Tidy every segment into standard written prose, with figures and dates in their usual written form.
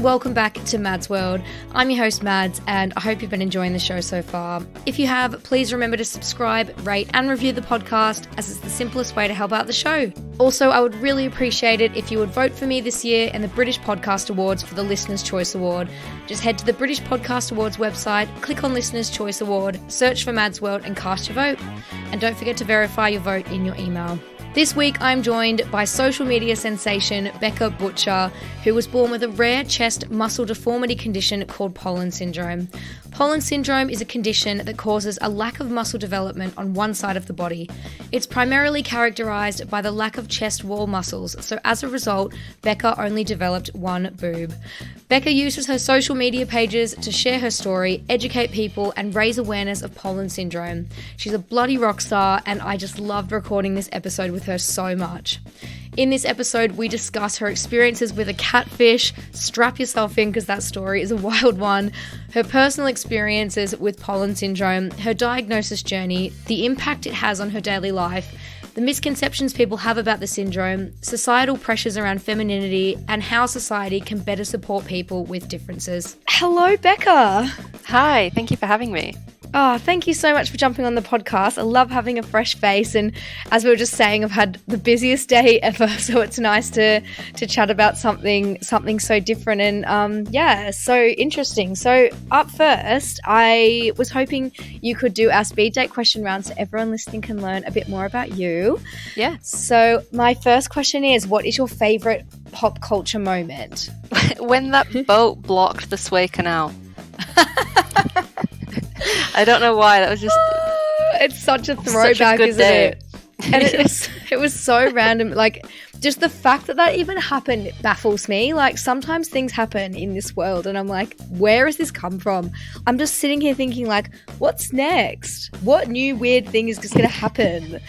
welcome back to Mads World. I'm your host Mads, and I hope you've been enjoying the show so far. If you have, please remember to subscribe, rate and review the podcast, as it's the simplest way to help out the show. Also, I would really appreciate it if you would vote for me this year in the British Podcast Awards for the Listener's Choice Award. Just head to the British Podcast Awards website, click on Listener's Choice Award, search for Mads World and cast your vote. And don't forget to verify your vote in your email. This week, I'm joined by social media sensation Becca Butcher, who was born with a rare chest muscle deformity condition called Poland syndrome. Poland syndrome is a condition that causes a lack of muscle development on one side of the body. It's primarily characterised by the lack of chest wall muscles, so as a result, Becca only developed one boob. Becca uses her social media pages to share her story, educate people, and raise awareness of Poland syndrome. She's a bloody rock star, and I just loved recording this episode with her so much. In this episode, we discuss her experiences with a catfish, strap yourself in because that story is a wild one, her personal experiences with Poland syndrome, her diagnosis journey, the impact it has on her daily life, the misconceptions people have about the syndrome, societal pressures around femininity, and how society can better support people with differences. Hello, Becca. Hi, thank you for having me. Oh, thank you so much for jumping on the podcast. I love having a fresh face, and as we were just saying, I've had the busiest day ever, so it's nice to chat about something so different and so interesting. So up first, I was hoping you could do our speed date question round so everyone listening can learn a bit more about you. Yeah. So my first question is, what is your favourite pop culture moment? When that boat blocked the Suez Canal. I don't know why, that was just... it's such a throwback, isn't it? And it was so random. Like, just the fact that even happened baffles me. Like, sometimes things happen in this world and I'm like, where has this come from? I'm just sitting here thinking, like, what's next? What new weird thing is just going to happen?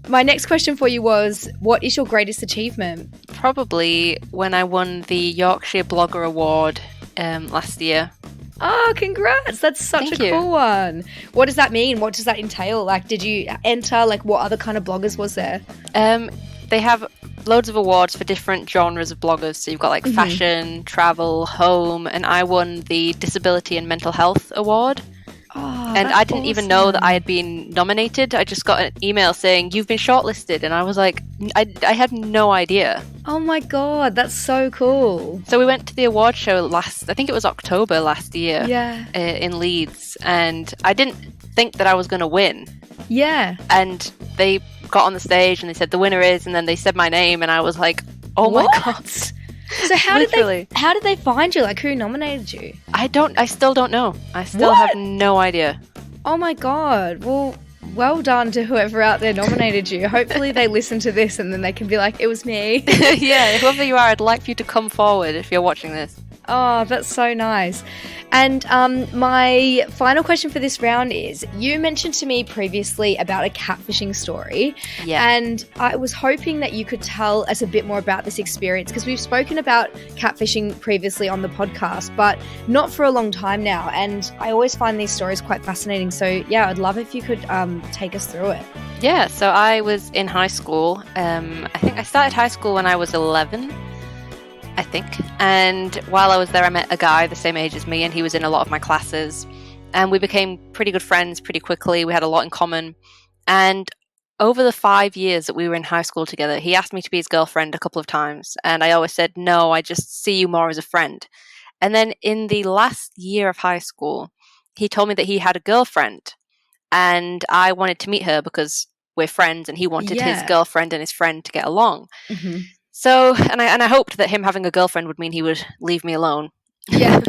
My next question for you was, what is your greatest achievement? Probably when I won the Yorkshire Blogger Award last year. Oh, congrats. That's such a cool one. What does that mean? What does that entail? Like, did you enter, like, what other kind of bloggers was there? They have loads of awards for different genres of bloggers. So you've got, like, fashion, travel, home, and I won the Disability and Mental Health Award. Oh, and I didn't even know that I had been nominated. I just got an email saying, you've been shortlisted. And I was like, I had no idea. Oh my God, that's so cool. So we went to the award show I think it was October last year. Yeah. In Leeds. And I didn't think that I was going to win. Yeah. And they got on the stage and they said the winner is, and then they said my name and I was like, oh my God. So how did they find you? Like, who nominated you? I still don't know. I still have no idea. Oh my God. Well done to whoever out there nominated you. Hopefully they listen to this and then they can be like, it was me. Yeah, whoever you are, I'd like for you to come forward if you're watching this. Oh, that's so nice. And my final question for this round is, you mentioned to me previously about a catfishing story. Yeah. And I was hoping that you could tell us a bit more about this experience, because we've spoken about catfishing previously on the podcast, but not for a long time now. And I always find these stories quite fascinating. So yeah, I'd love if you could take us through it. Yeah, so I was in high school. I think I started high school when I was 11. I think. And while I was there, I met a guy the same age as me, and he was in a lot of my classes. And we became pretty good friends pretty quickly. We had a lot in common. And over the 5 years that we were in high school together, he asked me to be his girlfriend a couple of times. And I always said, no, I just see you more as a friend. And then in the last year of high school, he told me that he had a girlfriend. And I wanted to meet her because we're friends, and he wanted his girlfriend and his friend to get along. Mm-hmm. So, and I hoped that him having a girlfriend would mean he would leave me alone. Yeah.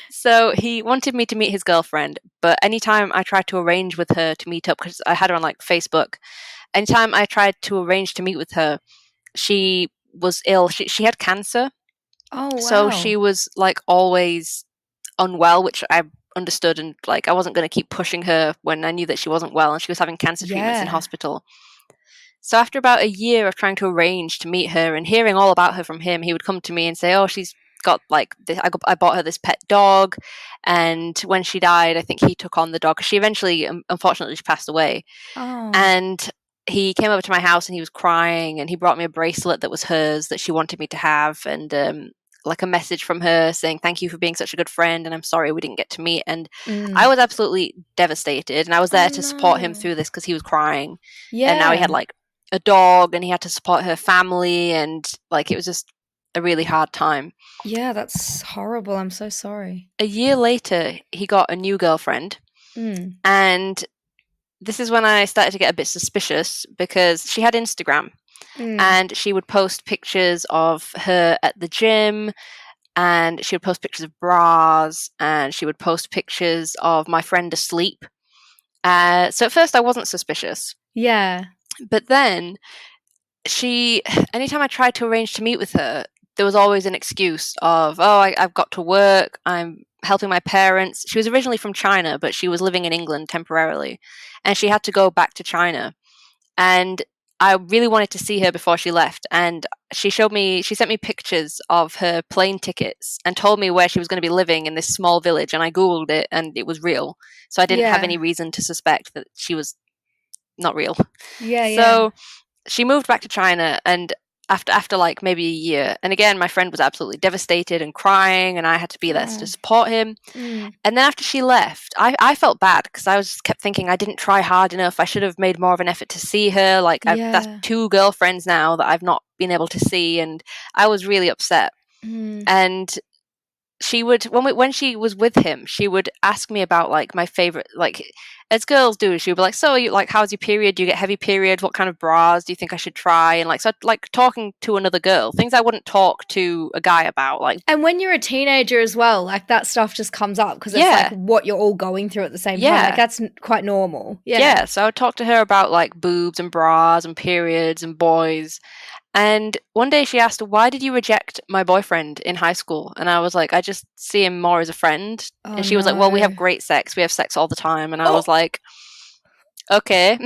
So he wanted me to meet his girlfriend, but anytime I tried to arrange with her to meet up, because I had her on like Facebook, anytime I tried to arrange to meet with her, she was ill. She had cancer. Oh, wow. So she was like always unwell, which I understood, and like I wasn't going to keep pushing her when I knew that she wasn't well and she was having cancer treatments in hospital. So after about a year of trying to arrange to meet her and hearing all about her from him, he would come to me and say, oh, she's got like this, I bought her this pet dog, and when she died, I think he took on the dog. She eventually, unfortunately, she passed away. Oh. And he came over to my house and he was crying, and he brought me a bracelet that was hers that she wanted me to have, and like a message from her saying thank you for being such a good friend, and I'm sorry we didn't get to meet. And I was absolutely devastated, and I was there to support him through this because he was crying. And now he had like a dog, and he had to support her family, and like it was just a really hard time. Yeah, that's horrible. I'm so sorry. A year later, he got a new girlfriend, and this is when I started to get a bit suspicious because she had Instagram, and she would post pictures of her at the gym, and she would post pictures of bras, and she would post pictures of my friend asleep. So at first I wasn't suspicious. Yeah. But then anytime I tried to arrange to meet with her, there was always an excuse of, I've got to work, I'm helping my parents. She was originally from China, but she was living in England temporarily, and she had to go back to China. And I really wanted to see her before she left, and she sent me pictures of her plane tickets and told me where she was going to be living in this small village, and I googled it and it was real. So I didn't have any reason to suspect that she was not real. So she moved back to China, and after like maybe a year, and again my friend was absolutely devastated and crying, and I had to be there to support him. And then after she left, I felt bad because I was kept thinking I didn't try hard enough. I should have made more of an effort to see her. Like that's 2 girlfriends now that I've not been able to see, and I was really upset. And she would, when she was with him, she would ask me about like my favorite, like as girls do. She would be like, so you like, how's your period? Do you get heavy periods? What kind of bras do you think I should try? And like, so like talking to another girl, things I wouldn't talk to a guy about. Like, and when you're a teenager as well, like that stuff just comes up because it's like what you're all going through at the same time. Like that's quite normal. Yeah. So I would talk to her about like boobs and bras and periods and boys. And one day she asked, why did you reject my boyfriend in high school? And I was like, I just see him more as a friend. And she was like, well, we have great sex. We have sex all the time. And I was like, okay.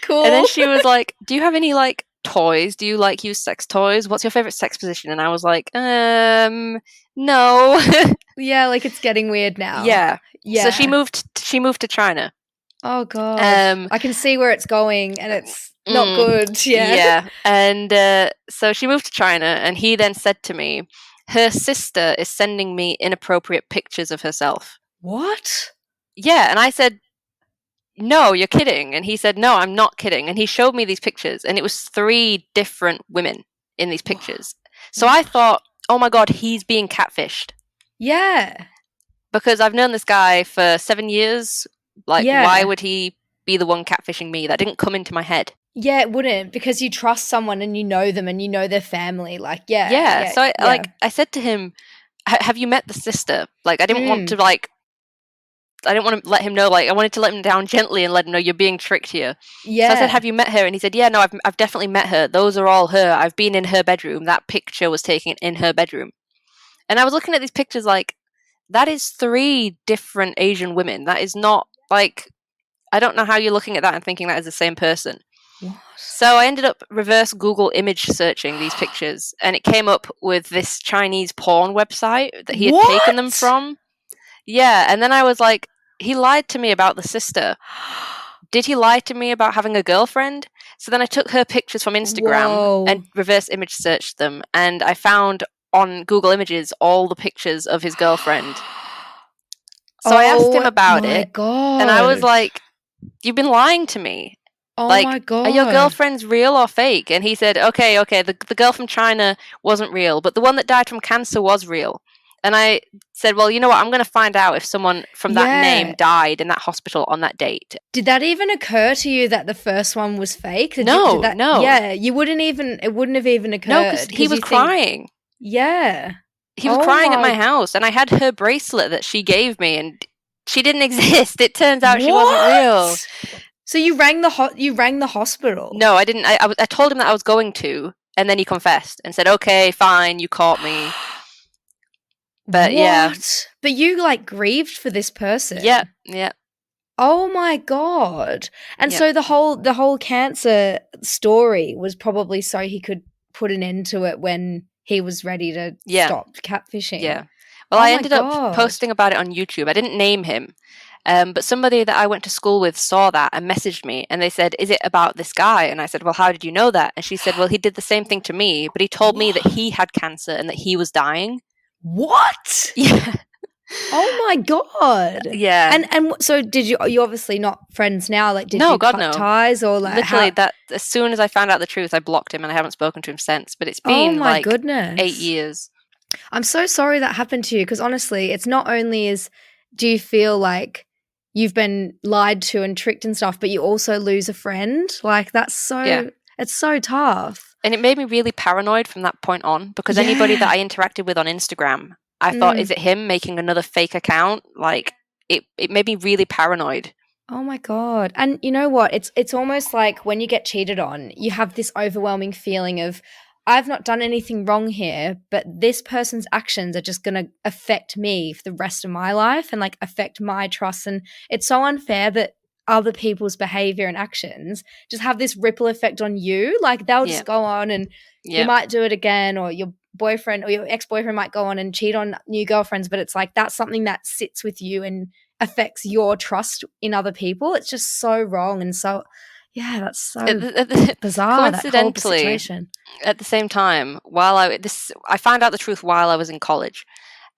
Cool. And then she was like, do you have any like toys? Do you like use sex toys? What's your favorite sex position? And I was like, no. Yeah, like it's getting weird now. Yeah. So she moved to China. Oh god. I can see where it's going, and it's not good. Yeah. And so she moved to China, and he then said to me, her sister is sending me inappropriate pictures of herself. What? Yeah. And I said, no, you're kidding. And he said, no, I'm not kidding. And he showed me these pictures, and it was 3 different women in these pictures. So I thought, oh my god, he's being catfished. Yeah. Because I've known this guy for 7 years. Like, why would he be the one catfishing me? That didn't come into my head. Yeah, it wouldn't, because you trust someone and you know them and you know their family. Like, So I said to him, have you met the sister? Like, I didn't want to I didn't want to let him know. Like, I wanted to let him down gently and let him know you're being tricked here. Yeah. So I said, have you met her? And he said, yeah, no, I've definitely met her. Those are all her. I've been in her bedroom. That picture was taken in her bedroom. And I was looking at these pictures like, that is 3 different Asian women. That is not like, I don't know how you're looking at that and thinking that is the same person. What? So I ended up reverse Google image searching these pictures, and it came up with this Chinese porn website that he had taken them from. Yeah, and then I was like, he lied to me about the sister. Did he lie to me about having a girlfriend? So then I took her pictures from Instagram and reverse image searched them, and I found on Google Images all the pictures of his girlfriend. So I asked him about it, and I was like, you've been lying to me. Oh like, my god. Are your girlfriends real or fake? And he said, okay, the girl from China wasn't real, but the one that died from cancer was real. And I said, well, you know what? I'm going to find out if someone from that name died in that hospital on that date. Did that even occur to you that the first one was fake? No. Yeah, it wouldn't have even occurred. No, because he was crying. Yeah. He was crying at my house, and I had her bracelet that she gave me, and she didn't exist. It turns out she wasn't real. So you rang the hospital? No, I didn't. I told him that I was going to, and then he confessed and said, okay, fine, you caught me. But yeah. But you like grieved for this person? Yeah. Oh my god. And so the whole cancer story was probably so he could put an end to it when he was ready to stop catfishing. Yeah. Well, I ended up posting about it on YouTube. I didn't name him. But somebody that I went to school with saw that and messaged me, and they said, "Is it about this guy?" And I said, "Well, how did you know that?" And she said, "Well, he did the same thing to me, but he told me that he had cancer and that he was dying." What? Yeah. Oh my God. Yeah. And so did you obviously not friends now, like did No, you God, cut no. ties or like Literally, how? that as soon as I found out the truth, I blocked him and I haven't spoken to him since. But it's Oh been my like 8 goodness. years. I'm so sorry that happened to you because honestly, it's not only do you feel like you've been lied to and tricked and stuff, but you also lose a friend. Like Yeah. it's so tough. And it made me really paranoid from that point on because anybody that Yeah. I interacted with on Instagram, I thought, is it him making another fake account? Like, it made me really paranoid. Oh my God. And you know what? It's almost like when you get cheated on, you have this overwhelming feeling of I've not done anything wrong here, but this person's actions are just going to affect me for the rest of my life and like affect my trust, and it's so unfair that other people's behavior and actions just have this ripple effect on you. Like they'll Yeah. just go on and you Yeah. might do it again, or your boyfriend or your ex-boyfriend might go on and cheat on new girlfriends, but it's like that's something that sits with you and affects your trust in other people. It's just so wrong. And so, yeah, that's so bizarre, that whole Coincidentally, situation. at the same time, I found out the truth while I was in college,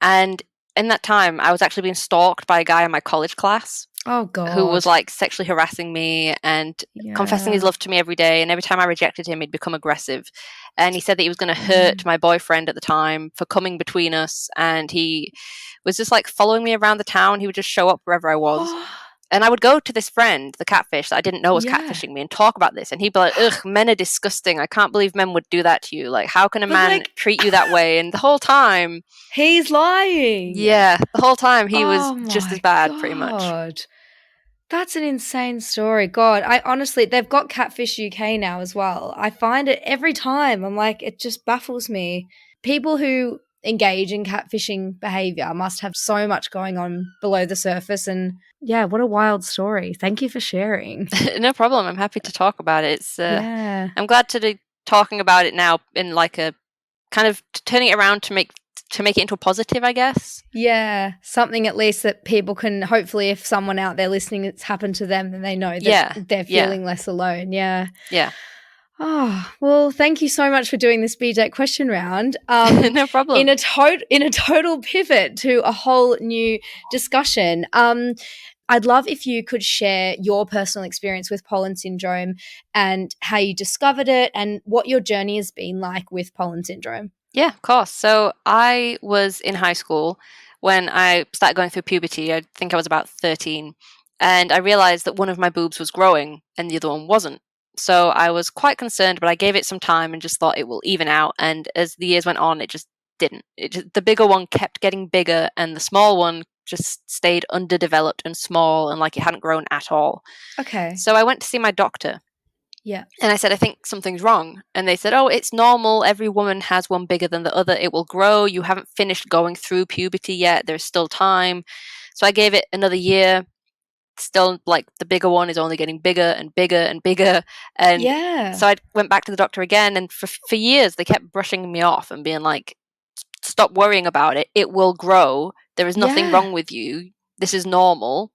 and in that time, I was actually being stalked by a guy in my college class Oh, who was God. like sexually harassing me and confessing his Yeah. love to me every day. And every time I rejected him, he'd become aggressive. And he said that he was going to hurt Mm. my boyfriend at the time for coming between us. And he was just like following me around the town. He would just show up wherever I was. And I would go to this friend, the catfish that I didn't know was Yeah. catfishing me, and talk about this. And he'd be like, "Ugh, men are disgusting. I can't believe men would do that to you. Like, how can a But, man like, treat you that way?" And the whole time, he's lying. yeah, the whole time he was Oh, just as my bad, pretty much. God. That's an insane story. God, I honestly, they've got Catfish UK now as well. I find it every time. I'm like, it just baffles me. People who engage in catfishing behavior must have so much going on below the surface. And yeah, what a wild story. Thank you for sharing. No problem. I'm happy to talk about it. Yeah. I'm glad to be talking about it now in like a kind of turning it around to make it into a positive, I guess. Yeah. Something at least that people can hopefully, if someone out there listening, it's happened to them, then they know that Yeah. they're feeling less alone. Yeah. Yeah. Oh, well, thank you so much for doing this BJ question round. No problem. In a total pivot to a whole new discussion. I'd love if you could share your personal experience with pollen syndrome and how you discovered it and what your journey has been like with pollen syndrome. Yeah, of course. So I was in high school when I started going through puberty. I think I was about 13. And I realized that one of my boobs was growing and the other one wasn't. So I was quite concerned, but I gave it some time and just thought it will even out. And as the years went on, it just didn't. The bigger one kept getting bigger, and the small one just stayed underdeveloped and small and like it hadn't grown at all. Okay. So I went to see my doctor. Yeah. And I said, I think something's wrong. And they said, oh, it's normal. Every woman has one bigger than the other. It will grow. You haven't finished going through puberty yet. There's still time. So I gave it another year. Still, like, the bigger one is only getting bigger and bigger and bigger. And Yeah. so I went back to the doctor again. And for years, they kept brushing me off and being like, stop worrying about it. It will grow. There is nothing Yeah. wrong with you. This is normal.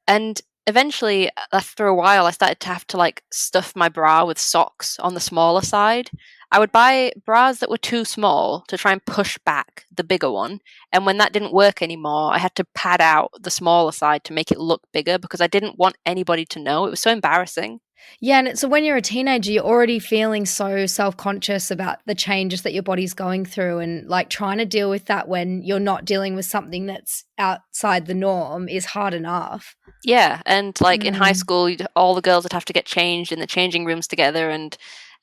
And eventually, after a while, I started to have to like stuff my bra with socks on the smaller side. I would buy bras that were too small to try and push back the bigger one. And when that didn't work anymore, I had to pad out the smaller side to make it look bigger because I didn't want anybody to know. It was so embarrassing. Yeah, and so when you're a teenager, you're already feeling so self-conscious about the changes that your body's going through, and like trying to deal with that when you're not dealing with something that's outside the norm is hard enough. Yeah, and like in high Mm. school, all the girls would have to get changed in the changing rooms together, and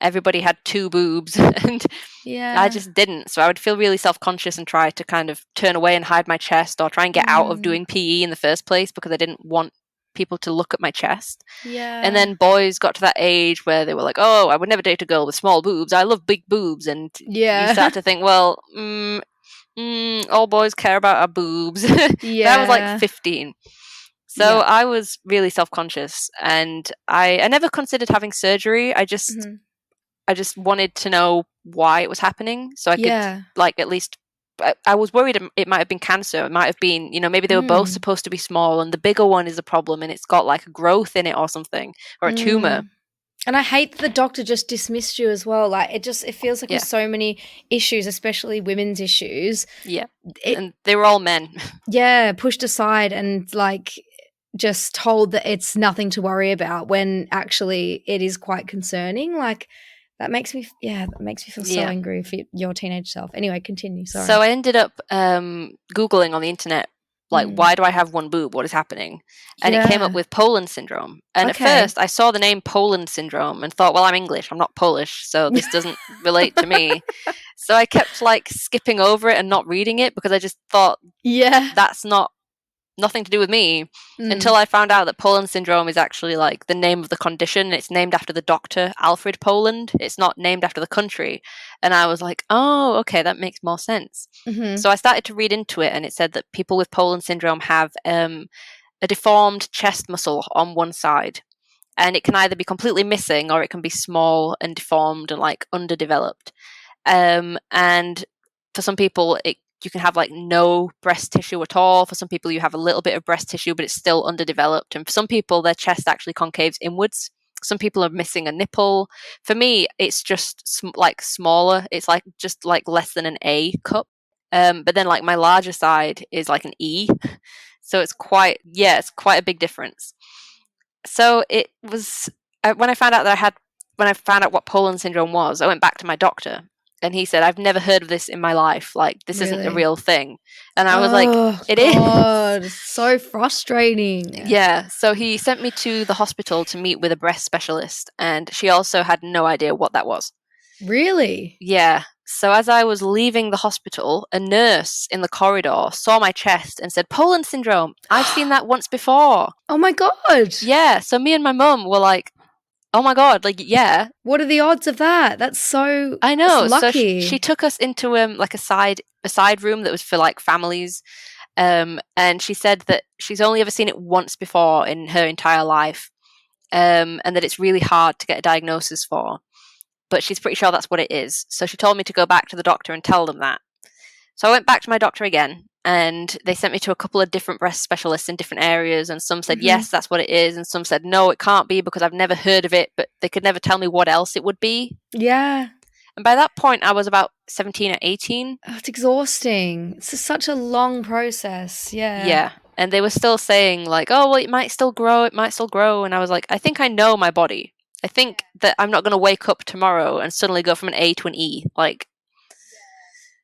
everybody had two boobs, and I Yeah. just didn't. So I would feel really self-conscious and try to kind of turn away and hide my chest or try and get out of Mm. doing PE in the first place because I didn't want people to look at my chest. And Yeah. then boys got to that age where they were like, oh, I would never date a girl with small boobs. I love big boobs. And you Yeah. start to think, well, all boys care about our boobs. But I was like Yeah. 15. So Yeah. I was really self-conscious, and I never considered having surgery. Mhm. I just wanted to know why it was happening so I could Yeah. like at least I was worried it might have been cancer. It might have been, maybe they were both supposed to be small and the bigger one is a problem and it's got like a growth in it or something, or a tumor. And I hate that the doctor just dismissed you as well. Like it feels like with so many issues, especially women's issues. Yeah. And they were all men. Yeah, pushed aside and like just told that it's nothing to worry about when actually it is quite concerning. Like that makes me feel so angry for your teenage self. Anyway, continue. Sorry. So I ended up Googling on the internet, like, why do I have one boob? What is happening? And it came up with Poland syndrome. And at first I saw the name Poland syndrome and thought, well, I'm English. I'm not Polish, so this doesn't relate to me. So I kept like skipping over it and not reading it because I just thought, that's nothing to do with me, until I found out that Poland syndrome is actually like the name of the condition. It's named after the doctor Alfred Poland. It's not named after the country. And I was like, oh, okay, that makes more sense. So I started to read into it, and it said that people with Poland syndrome have a deformed chest muscle on one side, and it can either be completely missing or it can be small and deformed and like underdeveloped. And for some people you can have like no breast tissue at all. For some people you have a little bit of breast tissue but it's still underdeveloped, and for some people their chest actually concaves inwards. Some people are missing a nipple. For me it's just like smaller. It's like just like less than an A cup, but then like my larger side is like an E. So it's quite a big difference. So it was when I found out what Poland syndrome was, I went back to my doctor. And he said, I've never heard of this in my life. Like, this isn't a real thing. And I was like, it is. It's so frustrating. Yeah. So he sent me to the hospital to meet with a breast specialist. And she also had no idea what that was. Really? Yeah. So as I was leaving the hospital, a nurse in the corridor saw my chest and said, Poland syndrome. I've seen that once before. Oh, my God. Yeah. So me and my mum were like, oh my God, like, yeah. What are the odds of that? That's so I know. lucky. So she took us into like a side room that was for like families. And she said that she's only ever seen it once before in her entire life. And that it's really hard to get a diagnosis for. But she's pretty sure that's what it is. So she told me to go back to the doctor and tell them that. So I went back to my doctor again, and they sent me to a couple of different breast specialists in different areas, and some said, yes, that's what it is, and some said, no, it can't be because I've never heard of it, but they could never tell me what else it would be. Yeah. And by that point, I was about 17 or 18. Oh, it's exhausting. It's such a long process. Yeah. Yeah. And they were still saying, like, oh, well, it might still grow. And I was like, I think I know my body. I think that I'm not going to wake up tomorrow and suddenly go from an A to an E. Like,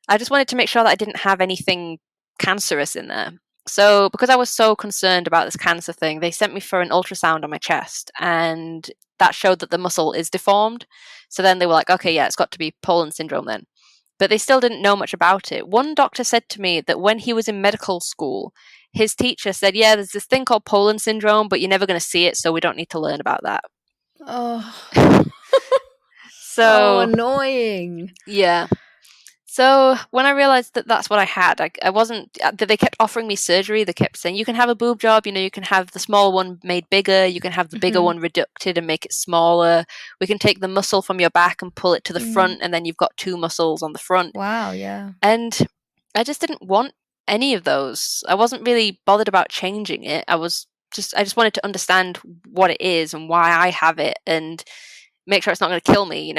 I just wanted to make sure that I didn't have anything cancerous in there. So because I was so concerned about this cancer thing, they sent me for an ultrasound on my chest, and that showed that the muscle is deformed. So then they were like, okay, yeah, it's got to be Poland syndrome then. But they still didn't know much about it. One doctor said to me that when he was in medical school, his teacher said, yeah, there's this thing called Poland syndrome, but you're never going to see it, so we don't need to learn about that. Oh. So annoying. Yeah. So when I realized that that's what I had, I wasn't. They kept offering me surgery. They kept saying, you can have a boob job. You can have the small one made bigger. You can have the bigger one reducted and make it smaller. We can take the muscle from your back and pull it to the front, and then you've got two muscles on the front. Wow, yeah. And I just didn't want any of those. I wasn't really bothered about changing it. I just wanted to understand what it is and why I have it, and make sure it's not going to kill me.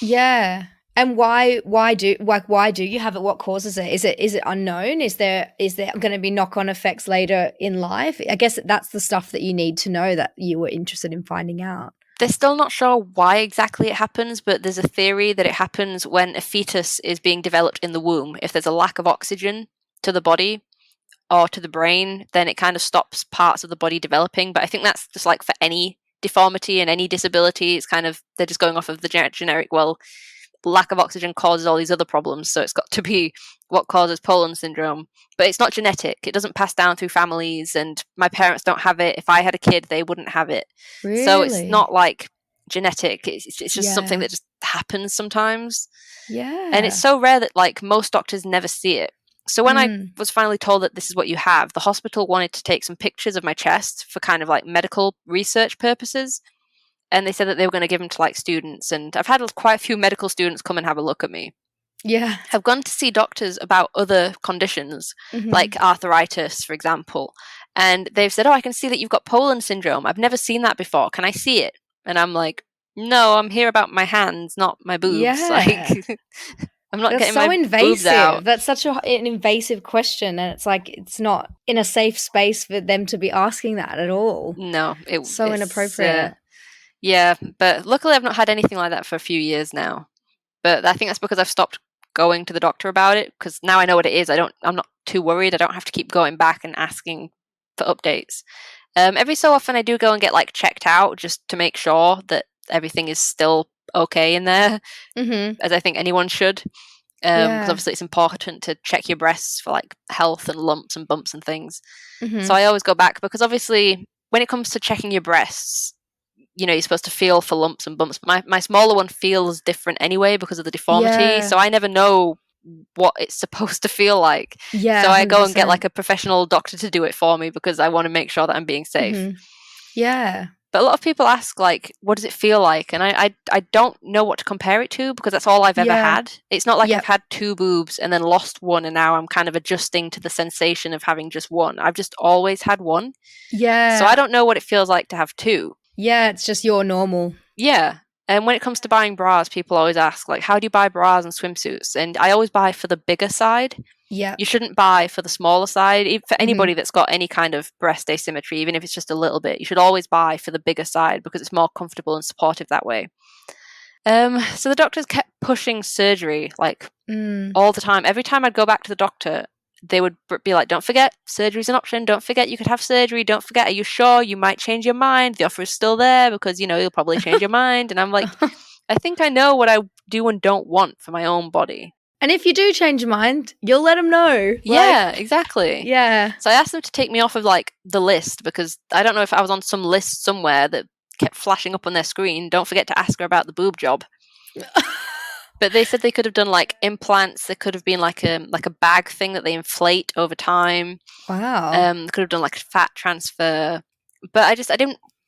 Yeah. And why do you have it? What causes it? Is it unknown? Is there going to be knock-on effects later in life? I guess that's the stuff that you need to know that you were interested in finding out. They're still not sure why exactly it happens, but there's a theory that it happens when a fetus is being developed in the womb. If there's a lack of oxygen to the body or to the brain, then it kind of stops parts of the body developing. But I think that's just like for any deformity and any disability. It's kind of, they're just going off of the generic, well, lack of oxygen causes all these other problems, so it's got to be what causes Poland syndrome. But it's not genetic. It doesn't pass down through families, and my parents don't have it. If I had a kid, they wouldn't have it. Really? So it's not like genetic. It's just something that just happens sometimes. Yeah. And it's so rare that like most doctors never see it. So when I was finally told that this is what you have, the hospital wanted to take some pictures of my chest for kind of like medical research purposes. And they said that they were going to give them to like students. And I've had quite a few medical students come and have a look at me. Yeah. have gone to see doctors about other conditions, like arthritis, for example. And they've said, oh, I can see that you've got Poland syndrome. I've never seen that before. Can I see it? And I'm like, no, I'm here about my hands, not my boobs. Yeah. Like, I'm not That's getting so my boobs out. invasive. That's such an invasive question. And it's like, it's not in a safe space for them to be asking that at all. No, So it's inappropriate. yeah. But luckily, I've not had anything like that for a few years now. But I think that's because I've stopped going to the doctor about it, because now I know what it is. I'm not too worried. I don't have to keep going back and asking for updates. Every so often I do go and get like checked out just to make sure that everything is still okay in there, as I think anyone should. Because Yeah. obviously it's important to check your breasts for like health and lumps and bumps and things. So Mm-hmm. I always go back, because obviously when it comes to checking your breasts, you're supposed to feel for lumps and bumps. But my smaller one feels different anyway because of the deformity. Yeah. So I never know what it's supposed to feel like. So Yeah, I go and get like 100%. a professional doctor to do it for me, because I want to make sure that I'm being safe. Mm-hmm. Yeah. But a lot of people ask, like, what does it feel like? And I don't know what to compare it to, because that's all I've ever Yeah. had. It's not like I've Yep. had two boobs and then lost one and now I'm kind of adjusting to the sensation of having just one. I've just always had one. So I Yeah. don't know what it feels like to have two. Yeah, it's just your normal. Yeah. And when it comes to buying bras, people always ask, like, how do you buy bras and swimsuits? And I always buy for the bigger side. Yep. You shouldn't buy for the smaller side. For Mm-hmm. anybody that's got any kind of breast asymmetry, even if it's just a little bit, you should always buy for the bigger side, because it's more comfortable and supportive that way. So the doctors kept pushing surgery, like, Mm. all the time. Every time I'd go back to the doctor, they would be like, don't forget, surgery's an option. Don't forget, you could have surgery. Don't forget, are you sure? You might change your mind. The offer is still there, because, you'll probably change your mind. And I'm like, I think I know what I do and don't want for my own body. And if you do change your mind, you'll let them know. Yeah, exactly. Yeah. So I asked them to take me off of like the list, because I don't know if I was on some list somewhere that kept flashing up on their screen. Don't forget to ask her about the boob job. But they said they could have done like implants. There could have been like a bag thing that they inflate over time. Wow. They could have done like a fat transfer. But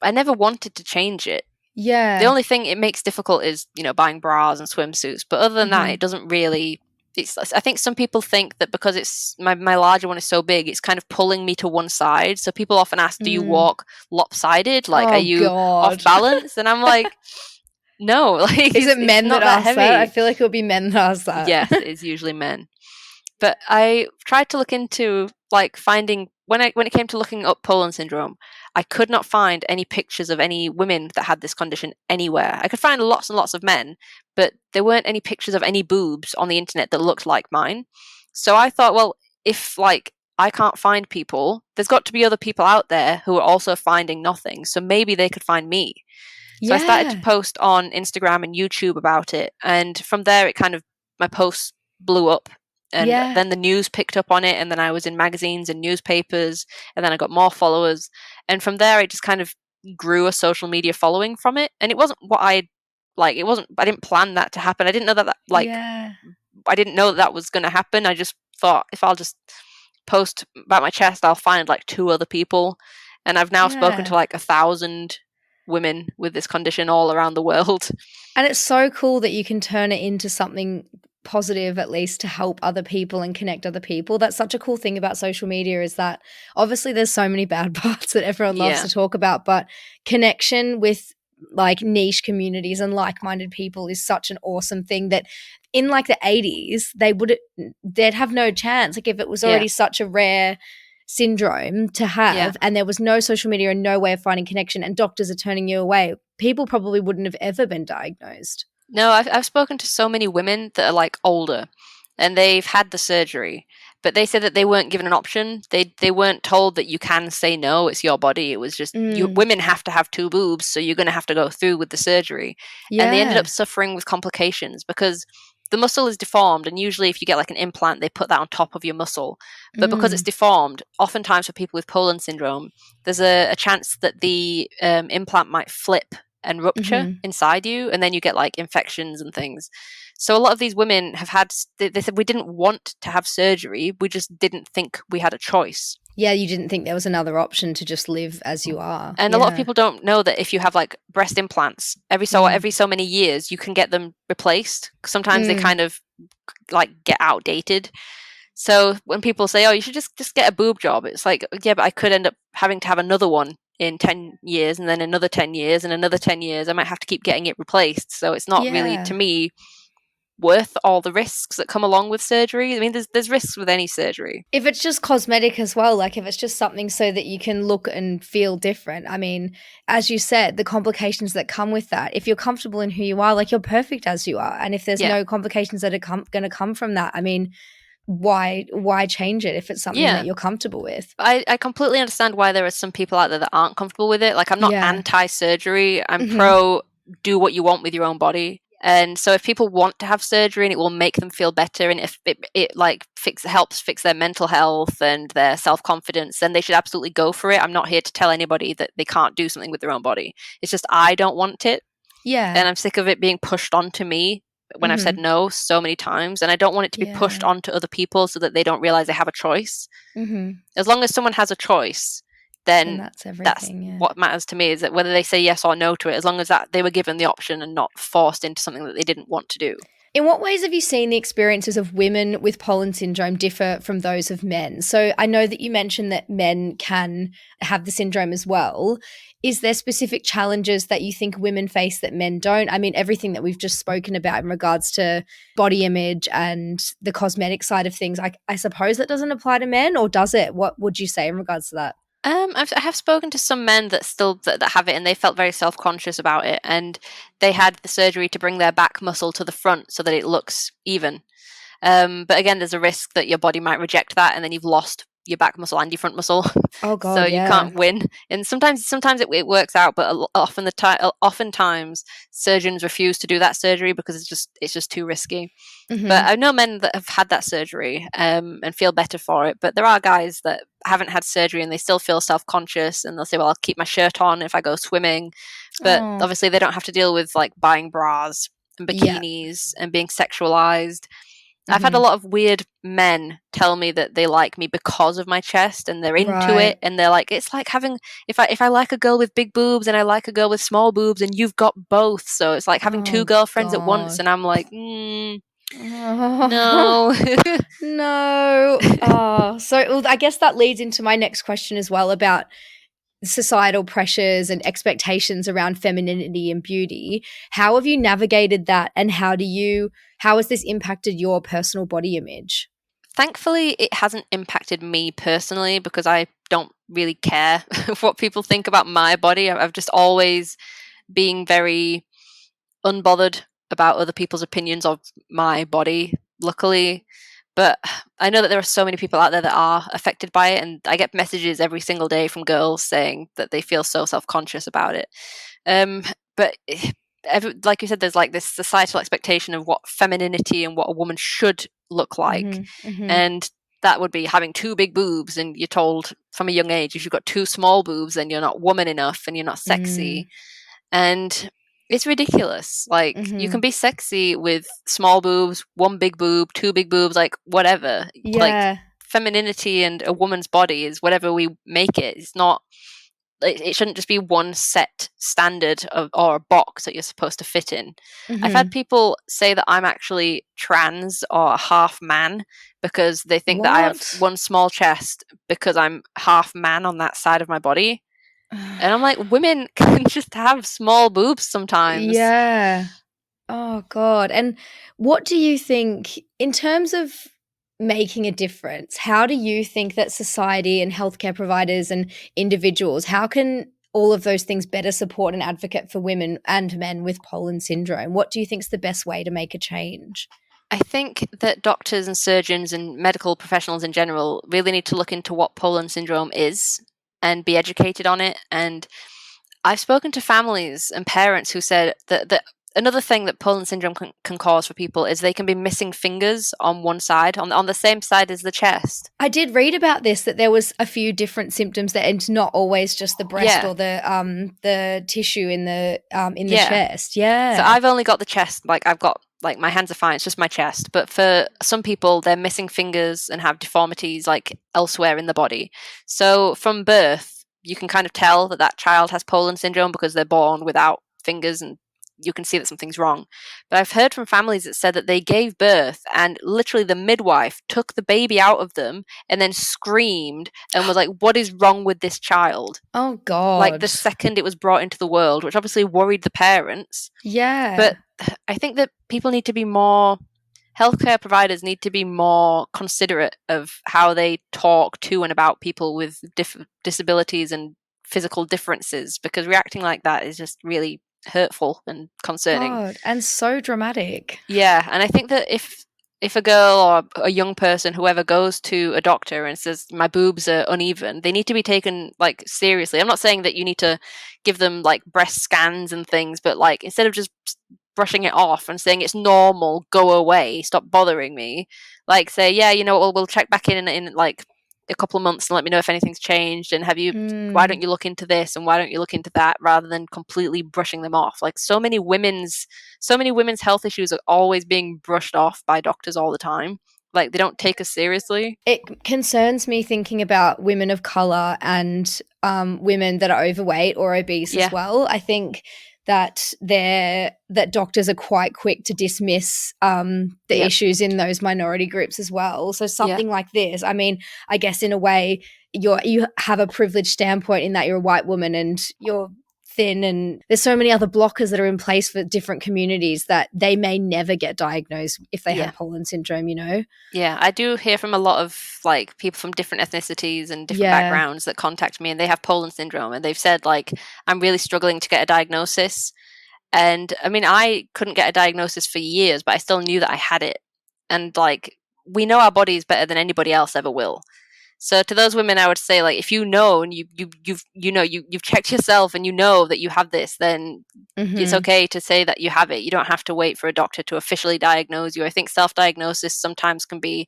I never wanted to change it. Yeah. The only thing it makes difficult is, buying bras and swimsuits. But other than that, it doesn't really. I think some people think that because it's my larger one is so big, it's kind of pulling me to one side. So people often ask, do you walk lopsided? Like, are you off balance? And I'm like, no, like, Is it it's men not that that ask that? I heavy. feel like it would be men that ask that. Yes, it is usually men. But I tried to look into like finding when it came to looking up Poland syndrome, I could not find any pictures of any women that had this condition anywhere. I could find lots and lots of men, but there weren't any pictures of any boobs on the internet that looked like mine. So I thought, well, if like I can't find people, there's got to be other people out there who are also finding nothing. So maybe they could find me. So I started to Yeah. post on Instagram and YouTube about it, and from there it kind of my posts blew up, and Yeah. then the news picked up on it, and then I was in magazines and newspapers, and then I got more followers, and from there I just kind of grew a social media following from it. And it wasn't what it wasn't, I didn't plan that to happen. I didn't know that Yeah. I didn't know that was going to happen. I just thought, if I'll just post about my chest, I'll find like two other people, and I've now spoken to Yeah. like 1,000 women with this condition all around the world. And it's so cool that you can turn it into something positive, at least to help other people and connect other people. That's such a cool thing about social media, is that obviously there's so many bad parts that everyone loves Yeah. to talk about, but connection with like niche communities and like-minded people is such an awesome thing that in like the 80s they'd have no chance. Like if it was already such a rare syndrome to have and there was no social media and no way of finding connection and doctors are turning you away, people probably wouldn't have ever been diagnosed. No, I've spoken to so many women that are like older and they've had the surgery, but they said that they weren't given an option. They weren't told that you can say no, it's your body. It was just women have to have two boobs, so you're going to have to go through with the surgery. And they ended up suffering with complications because the muscle is deformed, and usually if you get like an implant, they put that on top of your muscle. But because it's deformed, oftentimes for people with Poland syndrome, there's a chance that the implant might flip and rupture inside you, and then you get like infections and things. So a lot of these women have had, they said, we didn't want to have surgery, we just didn't think we had a choice. Yeah, you didn't think there was another option to just live as you are. And a lot of people don't know that if you have like breast implants, every so many years you can get them replaced. Sometimes they kind of like get outdated. So when people say, "Oh, you should just get a boob job," it's like, yeah, but I could end up having to have another one in 10 years, and then another 10 years, and another 10 years. I might have to keep getting it replaced. So it's not really, to me, worth all the risks that come along with surgery. I mean, there's risks with any surgery. If it's just cosmetic as well, like if it's just something so that you can look and feel different, I mean, as you said, the complications that come with that, if you're comfortable in who you are, like you're perfect as you are. And if there's no complications that are going to come from that, I mean, why change it if it's something that you're comfortable with? I completely understand why there are some people out there that aren't comfortable with it. Like, I'm not anti-surgery. I'm pro do what you want with your own body. And so if people want to have surgery and it will make them feel better, and if it like helps fix their mental health and their self-confidence, then they should absolutely go for it. I'm not here to tell anybody that they can't do something with their own body. It's just I don't want it. Yeah. And I'm sick of it being pushed onto me when I've said no so many times. And I don't want it to be pushed onto other people so that they don't realize they have a choice. As long as someone has a choice, then that's everything. That's what matters to me, is that whether they say yes or no to it, as long as that they were given the option and not forced into something that they didn't want to do. In what ways have you seen the experiences of women with Poland syndrome differ from those of men? So I know that you mentioned that men can have the syndrome as well. Is there specific challenges that you think women face that men don't? I mean, everything that we've just spoken about in regards to body image and the cosmetic side of things, I suppose that doesn't apply to men, or does it? What would you say in regards to that? I have spoken to some men that have it, and they felt very self-conscious about it, and they had the surgery to bring their back muscle to the front so that it looks even. But again, there's a risk that your body might reject that, and then you've lost your back muscle and your front muscle. Oh God! So you can't win. And sometimes it works out, but oftentimes surgeons refuse to do that surgery because it's just too risky. But I know men that have had that surgery and feel better for it. But there are guys that haven't had surgery and they still feel self-conscious, and they'll say, "Well, I'll keep my shirt on if I go swimming." But obviously, they don't have to deal with like buying bras and bikinis and being sexualized. I've had a lot of weird men tell me that they like me because of my chest, and they're into it, and they're like, it's like having, if I like a girl with big boobs and I like a girl with small boobs, and you've got both, so it's like having two girlfriends at once. And I'm like, no. No. So I guess that leads into my next question as well, about societal pressures and expectations around femininity and beauty. How have you navigated that, and how has this impacted your personal body image? Thankfully, it hasn't impacted me personally, because I don't really care what people think about my body. I've just always been very unbothered about other people's opinions of my body, luckily. But I know that there are so many people out there that are affected by it, and I get messages every single day from girls saying that they feel so self-conscious about it. But like you said, there's like this societal expectation of what femininity and what a woman should look like. And that would be having two big boobs, and you're told from a young age, if you've got two small boobs, then you're not woman enough and you're not sexy. And it's ridiculous. Like, you can be sexy with small boobs, one big boob, two big boobs, like whatever. Like, femininity and a woman's body is whatever we make it. It's not, it shouldn't just be one set standard or a box that you're supposed to fit in. I've had people say that I'm actually trans or half man because they think that I have one small chest because I'm half man on that side of my body. And I'm like, women can just have small boobs sometimes. Yeah. Oh, God. And what do you think, in terms of making a difference, how do you think that society and healthcare providers and individuals, how can all of those things better support and advocate for women and men with Poland syndrome? What do you think is the best way to make a change? I think that doctors and surgeons and medical professionals in general really need to look into what Poland syndrome is and be educated on it. And I've spoken to families and parents who said that another thing that Poland syndrome can cause for people is they can be missing fingers on one side, on the same side as the chest. I did read about this, that there was a few different symptoms, that it's not always just the breast or the tissue in the chest. Yeah. So I've only got the chest, like I've got like my hands are fine, it's just my chest. But for some people, they're missing fingers and have deformities like elsewhere in the body. So from birth, you can kind of tell that that child has Poland syndrome because they're born without fingers, and you can see that something's wrong. But I've heard from families that said that they gave birth and literally the midwife took the baby out of them and then screamed and was like, "What is wrong with this child?" Oh Like God. the second it was brought into the world, which obviously worried the parents. Yeah. But I think that people need to be more, healthcare providers need to be more considerate of how they talk to and about people with disabilities and physical differences, because reacting like that is just really hurtful and concerning. God. And so dramatic. Yeah, and I think that if a girl or a young person, whoever, goes to a doctor and says my boobs are uneven, they need to be taken like seriously. I'm not saying that you need to give them like breast scans and things, but like instead of just brushing it off and saying it's normal, go away, stop bothering me, like say, yeah, you know, we'll check back in like a couple of months and let me know if anything's changed, and why don't you look into this and why don't you look into that, rather than completely brushing them off. Like so many women's health issues are always being brushed off by doctors all the time. Like they don't take us seriously. It concerns me thinking about women of color and women that are overweight or obese as Yeah. well. I think that doctors are quite quick to dismiss the Yep. issues in those minority groups as well. So something like this, I mean, I guess in a way you have a privileged standpoint in that you're a white woman and you're thin, and there's so many other blockers that are in place for different communities that they may never get diagnosed if they had Poland syndrome, you know? Yeah, I do hear from a lot of like people from different ethnicities and different Yeah. backgrounds that contact me, and they have Poland syndrome, and they've said like, I'm really struggling to get a diagnosis. And I mean, I couldn't get a diagnosis for years, but I still knew that I had it. And like, we know our bodies better than anybody else ever will. So to those women, I would say, like, if you know and you've checked yourself and you know that you have this, then it's okay to say that you have it. You don't have to wait for a doctor to officially diagnose you. I think self-diagnosis sometimes can be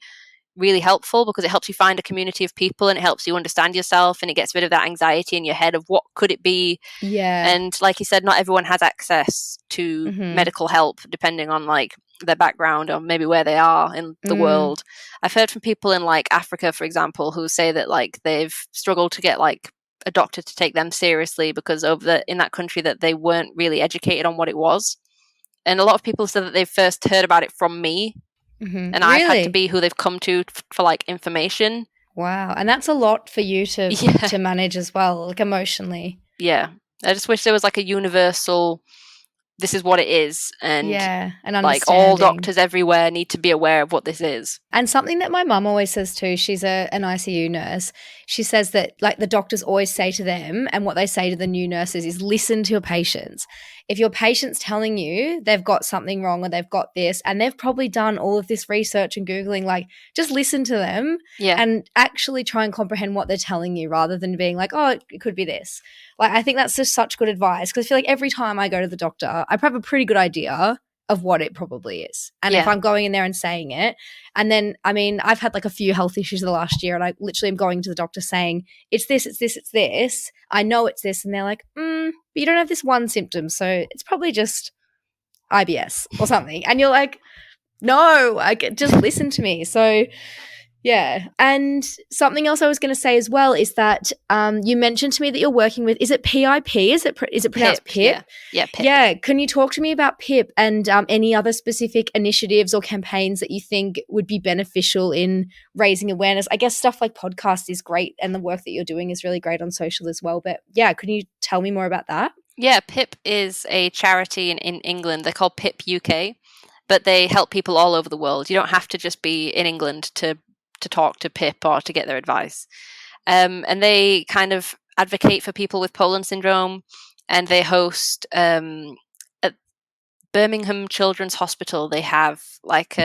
really helpful because it helps you find a community of people and it helps you understand yourself, and it gets rid of that anxiety in your head of what could it be. Yeah. And like you said, not everyone has access to medical help depending on like their background or maybe where they are in the world. I've heard from people in like Africa, for example, who say that like they've struggled to get like a doctor to take them seriously because in that country that they weren't really educated on what it was. And a lot of people said that they first heard about it from me, and I've had to be who they've come to for like information. Wow. And that's a lot for you to manage as well, like emotionally. Yeah. I just wish there was like a universal, this is what it is, and like all doctors everywhere need to be aware of what this is. And something that my mum always says too, she's an ICU nurse, she says that like the doctors always say to them, and what they say to the new nurses is, listen to your patients. If your patient's telling you they've got something wrong or they've got this, and they've probably done all of this research and Googling, like just listen to them and actually try and comprehend what they're telling you rather than being like, oh, it could be this. Like, I think that's just such good advice, because I feel like every time I go to the doctor, I have a pretty good idea of what it probably is. And if I'm going in there and saying it, and then, I mean, I've had like a few health issues the last year, and I literally am going to the doctor saying, it's this, it's this, it's this. I know it's this. And they're like, but you don't have this one symptom, so it's probably just IBS or something. And you're like, no, just listen to me. So yeah. And something else I was going to say as well is that you mentioned to me that you're working with, is it PIP? Is it pronounced PIP? Yeah, PIP. Yeah. Can you talk to me about PIP and any other specific initiatives or campaigns that you think would be beneficial in raising awareness? I guess stuff like podcasts is great, and the work that you're doing is really great on social as well. But yeah, can you tell me more about that? Yeah, PIP is a charity in England. They're called PIP UK, but they help people all over the world. You don't have to just be in England to talk to PIP or to get their advice. And they kind of advocate for people with Poland syndrome, and they host at Birmingham Children's Hospital. They have like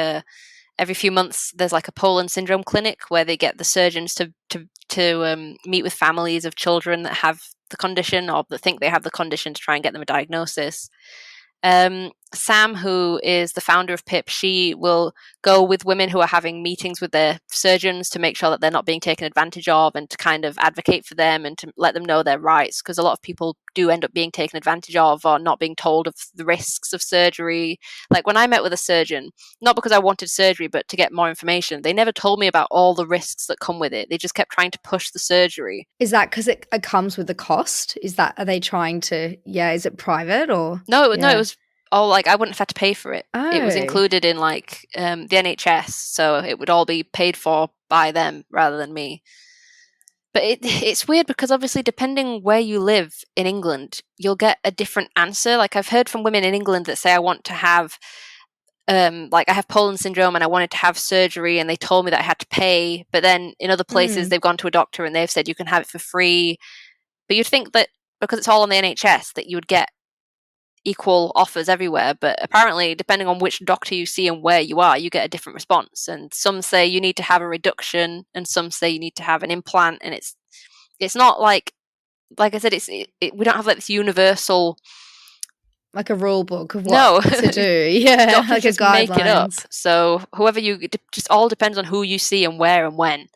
every few months there's like a Poland syndrome clinic where they get the surgeons to meet with families of children that have the condition or that think they have the condition to try and get them a diagnosis. Sam, who is the founder of PIP, she will go with women who are having meetings with their surgeons to make sure that they're not being taken advantage of, and to kind of advocate for them and to let them know their rights, because a lot of people do end up being taken advantage of or not being told of the risks of surgery. Like when I met with a surgeon, not because I wanted surgery, but to get more information, they never told me about all the risks that come with it. They just kept trying to push the surgery. Is that because it comes with the cost? Are they trying to, is it private or? No, it was all like, I wouldn't have had to pay for it. Oh. It was included in like the NHS, so it would all be paid for by them rather than me. But it's weird because obviously depending where you live in England, you'll get a different answer. Like I've heard from women in England that say, I want to have like I have Poland syndrome and I wanted to have surgery, and they told me that I had to pay. But then in other places they've gone to a doctor and they've said you can have it for free. But you'd think that because it's all on the NHS that you would get equal offers everywhere, but apparently depending on which doctor you see and where you are, you get a different response. And some say you need to have a reduction, and some say you need to have an implant. And it's not like I said, we don't have like this universal, like a rule book of what to do. Yeah, doctors like just a guidelines. make it up. So whoever it just all depends on who you see and where and when.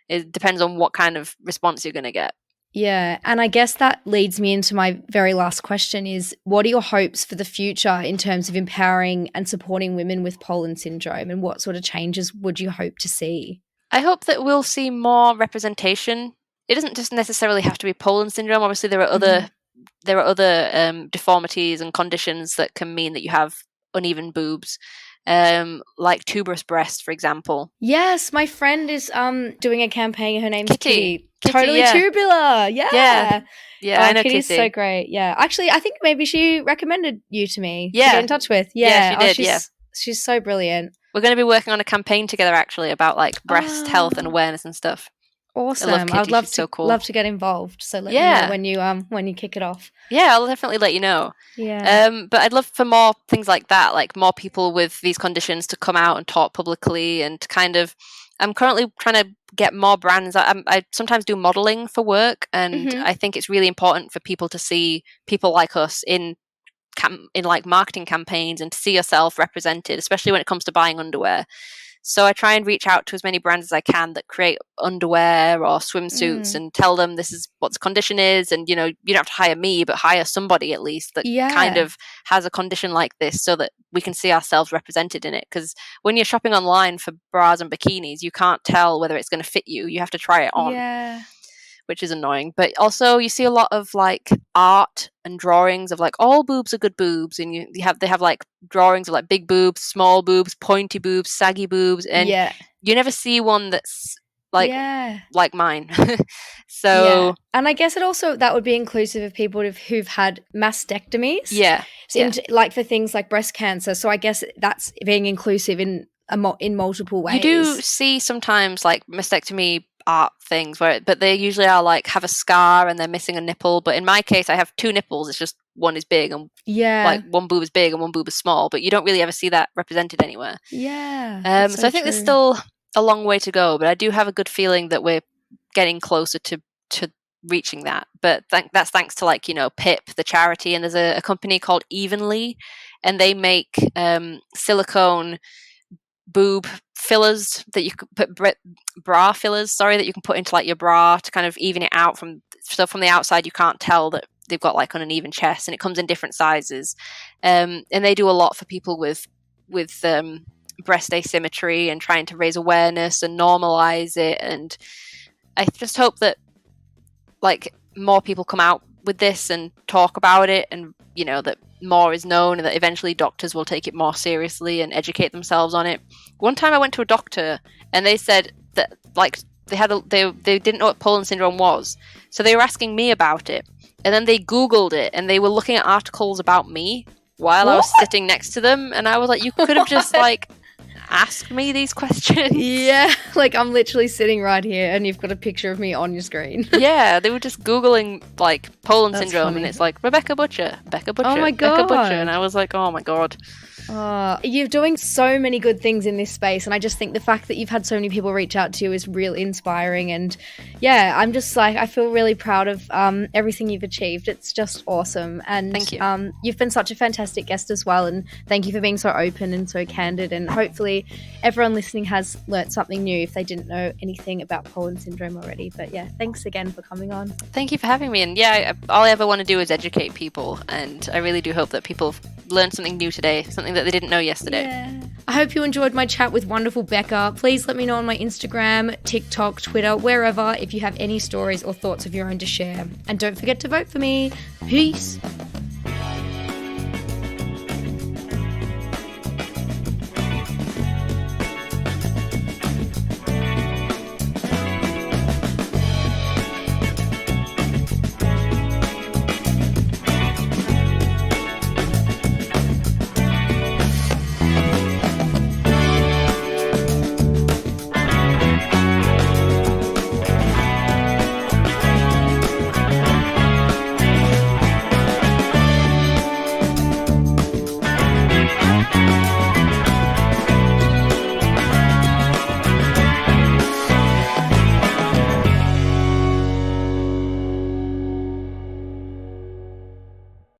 It depends on what kind of response you're going to get. Yeah, and I guess that leads me into my very last question is, what are your hopes for the future in terms of empowering and supporting women with Poland syndrome, and what sort of changes would you hope to see? I hope that we'll see more representation. It doesn't just necessarily have to be Poland syndrome. Obviously, there are other deformities and conditions that can mean that you have uneven boobs. Like tuberous breast, for example. Yes, my friend is doing a campaign. Her name's Kitty. Kitty, totally yeah. tubular. Yeah. I know Kitty's Kitty. so great. Yeah. Actually, I think maybe she recommended you to me to Yeah. get in touch with. Yeah, she did. She's so brilliant. We're going to be working on a campaign together, actually, about like breast health and awareness and stuff. Awesome. I love Kitty. I'd love She's to so cool. love to get involved. So let me know when you kick it off. Yeah, I'll definitely let you know. Yeah. But I'd love for more things like that, like more people with these conditions to come out and talk publicly, and to kind of, I'm currently trying to get more brands. I sometimes do modeling for work, and I think it's really important for people to see people like us in like marketing campaigns, and to see yourself represented, especially when it comes to buying underwear. So I try and reach out to as many brands as I can that create underwear or swimsuits, and tell them this is what the condition is. And, you don't have to hire me, but hire somebody at least that kind of has a condition like this, so that we can see ourselves represented in it. Because when you're shopping online for bras and bikinis, you can't tell whether it's going to fit you. You have to try it on. Yeah. Which is annoying. But also you see a lot of like art and drawings of like all boobs are good boobs, and they have like drawings of like big boobs, small boobs, pointy boobs, saggy boobs, and you never see one that's like mine. So and I guess that would be inclusive of people who've had mastectomies. Like for things like breast cancer. So I guess that's being inclusive in multiple ways. You do see sometimes like mastectomy art things but they usually are like have a scar and they're missing a nipple. But in my case, I have two nipples. It's just one is big and like one boob is big and one boob is small, but you don't really ever see that represented anywhere. So I think there's still a long way to go, but I do have a good feeling that we're getting closer to reaching that. But that's thanks to like PIP, the charity, and there's a company called Evenly, and they make silicone boob fillers that you could put bra fillers that you can put into like your bra to kind of even it out from the outside you can't tell that they've got like an uneven chest, and it comes in different sizes, and they do a lot for people with breast asymmetry and trying to raise awareness and normalize it. And I just hope that like more people come out with this and talk about it, and that more is known, and that eventually doctors will take it more seriously and educate themselves on it. One time I went to a doctor and they said that like they didn't know what Poland syndrome was, so they were asking me about it, and then they Googled it and they were looking at articles about me while I was sitting next to them, and I was like, you could have just like asked me these questions. Yeah, like I'm literally sitting right here and you've got a picture of me on your screen. Yeah, they were just Googling like Poland That's syndrome, funny. and it's like Becca Butcher, oh my God. Becca Butcher, and I was like, oh my God. You're doing so many good things in this space, and I just think the fact that you've had so many people reach out to you is really inspiring. And yeah, I'm just like, I feel really proud of everything you've achieved. It's just awesome. And thank you. You've been such a fantastic guest as well, and thank you for being so open and so candid. And hopefully everyone listening has learnt something new if they didn't know anything about Poland syndrome already. But yeah, thanks again for coming on. Thank you for having me. And yeah, all I ever want to do is educate people, and I really do hope that people learned something new today, something that they didn't know yesterday. Yeah. I hope you enjoyed my chat with wonderful Becca. Please let me know on my Instagram, TikTok, Twitter, wherever, if you have any stories or thoughts of your own to share. And don't forget to vote for me. Peace.